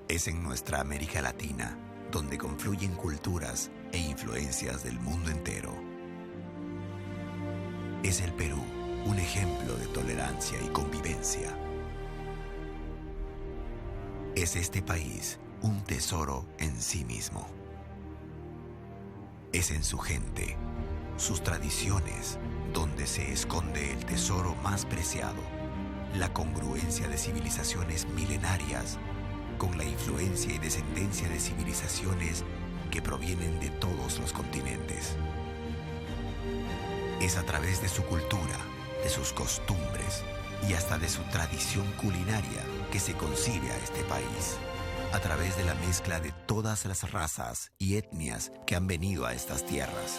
Es en nuestra América Latina donde confluyen culturas e influencias del mundo entero. Es el Perú un ejemplo de tolerancia y convivencia. Es este país un tesoro en sí mismo. Es en su gente, sus tradiciones, donde se esconde el tesoro más preciado, la congruencia de civilizaciones milenarias con la influencia y descendencia de civilizaciones que provienen de todos los continentes. Es a través de su cultura, de sus costumbres y hasta de su tradición culinaria que se concibe a este país, a través de la mezcla de todas las razas y etnias que han venido a estas tierras,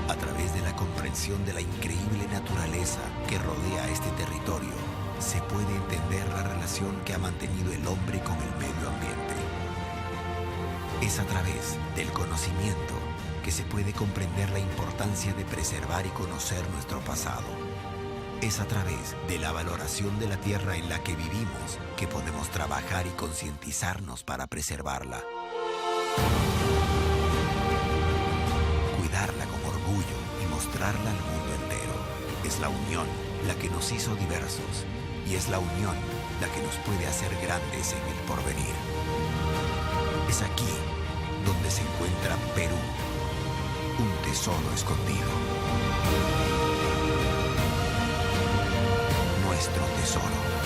a través de la comprensión de la increíble naturaleza que rodea este territorio. Se puede entender la relación que ha mantenido el hombre con el medio ambiente. Es a través del conocimiento que se puede comprender la importancia de preservar y conocer nuestro pasado. Es a través de la valoración de la tierra en la que vivimos que podemos trabajar y concientizarnos para preservarla. Cuidarla con orgullo y mostrarla al mundo entero. Es la unión la que nos hizo diversos. Y es la unión la que nos puede hacer grandes en el porvenir. Es aquí donde se encuentra Perú, un tesoro escondido. Nuestro tesoro.